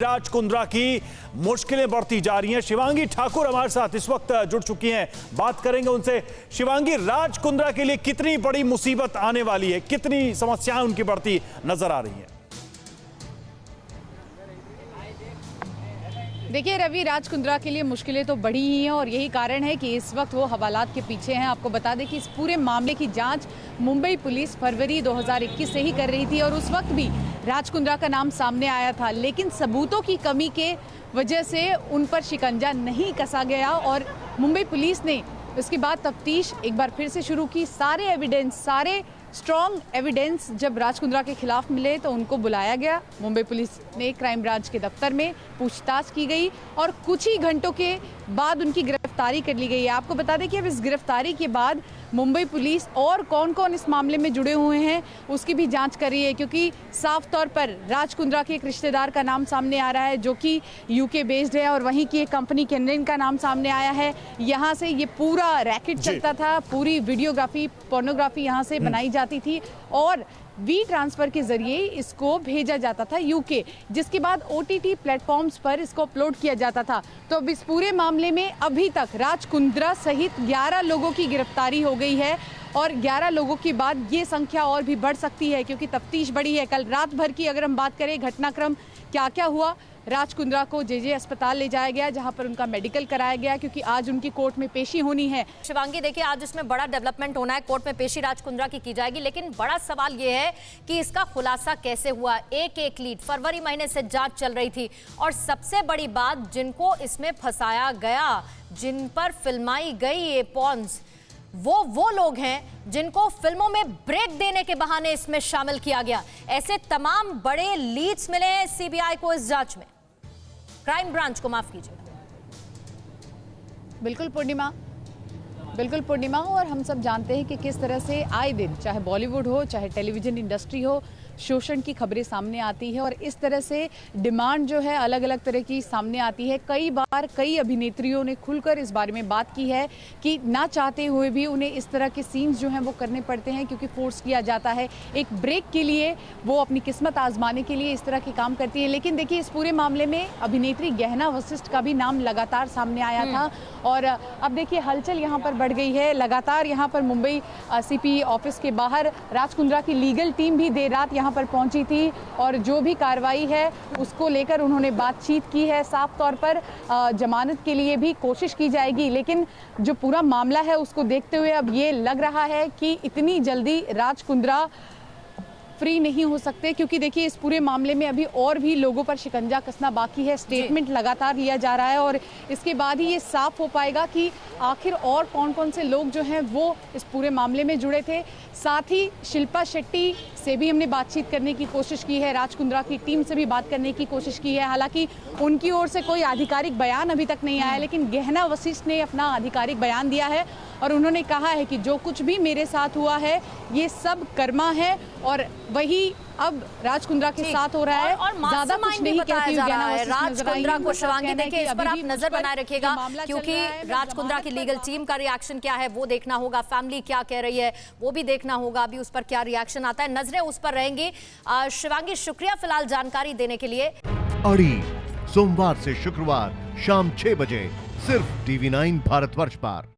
राज कुंद्रा की मुश्किलें बढ़ती जा रही हैं। शिवांगी ठाकुर हमारे साथ इस वक्त जुड़ चुकी हैं, बात करेंगे उनसे। शिवांगी, राज कुंद्रा के लिए कितनी बड़ी मुसीबत आने वाली है, कितनी समस्याएं उनकी बढ़ती नजर आ रही हैं? देखिए रवि, राज कुंद्रा के लिए मुश्किलें तो बढ़ी ही हैं और यही कारण है कि इस वक्त वो हवालात के पीछे हैं। आपको बता दें कि इस पूरे मामले की जांच मुंबई पुलिस फरवरी 2021 से ही कर रही थी और उस वक्त भी राज कुंद्रा का नाम सामने आया था, लेकिन सबूतों की कमी के वजह से उन पर शिकंजा नहीं कसा गया और मुंबई पुलिस ने उसके बाद तफ्तीश एक बार फिर से शुरू की। सारे एविडेंस, सारे स्ट्रॉन्ग एविडेंस जब राज कुंद्रा के खिलाफ मिले तो उनको बुलाया गया। मुंबई पुलिस ने क्राइम ब्रांच के दफ्तर में पूछताछ की गई और कुछ ही घंटों के बाद उनकी गिरफ्तारी कर ली गई है। आपको बता दें कि अब इस गिरफ्तारी के बाद मुंबई पुलिस और कौन कौन इस मामले में जुड़े हुए हैं उसकी भी जांच कर रही है, क्योंकि साफ तौर पर राज कुंद्रा के एक रिश्तेदार का नाम सामने आ रहा है जो कि यूके बेस्ड है और वहीं की एक कंपनी कैनन का नाम सामने आया है। यहाँ से ये पूरा रैकेट चलता था, पूरी वीडियोग्राफी, पोर्नोग्राफी यहाँ से बनाई जाती थी और वी ट्रांसफर के जरिए इसको भेजा जाता था यूके, जिसके बाद ओटीटी प्लेटफॉर्म्स पर इसको अपलोड किया जाता था। तो अब इस पूरे मामले में अभी तक राज कुंद्रा सहित 11 लोगों की गिरफ्तारी हो गई है और 11 लोगों के बाद ये संख्या और भी बढ़ सकती है क्योंकि तफ्तीश बढ़ी है। कल रात भर की अगर हम बात करें घटनाक्रम क्या क्या हुआ, राज कुंद्रा को जेजे अस्पताल ले जाया गया जहां पर उनका मेडिकल कराया गया क्योंकि आज उनकी कोर्ट में पेशी होनी है। शिवांगी, देखिए आज इसमें बड़ा डेवलपमेंट होना है, कोर्ट में पेशी राज कुंद्रा की जाएगी, लेकिन बड़ा सवाल यह है कि इसका खुलासा कैसे हुआ। एक एक लीड फरवरी महीने से जांच चल रही थी और सबसे बड़ी बात, जिनको इसमें फंसाया गया, जिन पर फिल्माई गई ये पॉन्स, वो लोग हैं जिनको फिल्मों में ब्रेक देने के बहाने इसमें शामिल किया गया। ऐसे तमाम बड़े लीड्स मिले हैं सीबीआई को इस जांच में, क्राइम ब्रांच को, माफ कीजिएगा। बिल्कुल पूर्णिमा, और हम सब जानते हैं कि किस तरह से आए दिन, चाहे बॉलीवुड हो चाहे टेलीविजन इंडस्ट्री हो, शोषण की खबरें सामने आती है और इस तरह से डिमांड जो है अलग अलग तरह की सामने आती है। कई बार कई अभिनेत्रियों ने खुलकर इस बारे में बात की है कि ना चाहते हुए भी उन्हें इस तरह के सीन्स जो हैं वो करने पड़ते हैं क्योंकि फोर्स किया जाता है। एक ब्रेक के लिए, वो अपनी किस्मत आजमाने के लिए इस तरह के काम करती है। लेकिन देखिए इस पूरे मामले में अभिनेत्री गहना वशिष्ठ का भी नाम लगातार सामने आया था और अब देखिए हलचल यहाँ पर बढ़ गई है। लगातार यहाँ पर मुंबई सीपी ऑफिस के बाहर राज कुंद्रा की लीगल टीम भी देर रात यहाँ पर पहुंची थी और जो भी कार्रवाई है उसको लेकर उन्होंने बातचीत की है। साफ तौर पर जमानत के लिए भी कोशिश की जाएगी, लेकिन जो पूरा मामला है उसको देखते हुए अब ये लग रहा है कि इतनी जल्दी राज कुंद्रा फ्री नहीं हो सकते क्योंकि देखिए इस पूरे मामले में अभी और भी लोगों पर शिकंजा कसना बाकी है। स्टेटमेंट लगातार लिया जा रहा है और इसके बाद ही ये साफ हो पाएगा कि आखिर और कौन कौन से लोग जो हैं वो इस पूरे मामले में जुड़े थे। साथ ही शिल्पा शेट्टी से भी हमने बातचीत करने की कोशिश की है, राज कुंद्रा की टीम से भी बात करने की कोशिश की है। हालांकि उनकी ओर से कोई आधिकारिक बयान अभी तक नहीं आया, लेकिन गहना वशिष्ठ ने अपना आधिकारिक बयान दिया है और उन्होंने कहा है कि जो कुछ भी मेरे साथ हुआ है ये सब कर्मा है और वही अब राज कुंद्रा के साथ हो रहा है और ज्यादा कुछ नहीं कहती जा रहा है राज कुंद्रा को। शिवांगी, देखिए इस पर आप नजर बनाए रखिएगा क्योंकि राज कुंद्रा की लीगल टीम का रिएक्शन क्या है वो देखना होगा, फैमिली क्या कह रही है वो भी देखना होगा, अभी उस पर क्या रिएक्शन आता है, नजरें उस पर रहेंगी। शिवांगी, शुक्रिया फिलहाल जानकारी देने के लिए। अड़ी सोमवार से शुक्रवार शाम 6 बजे सिर्फ TV9 भारतवर्ष पर।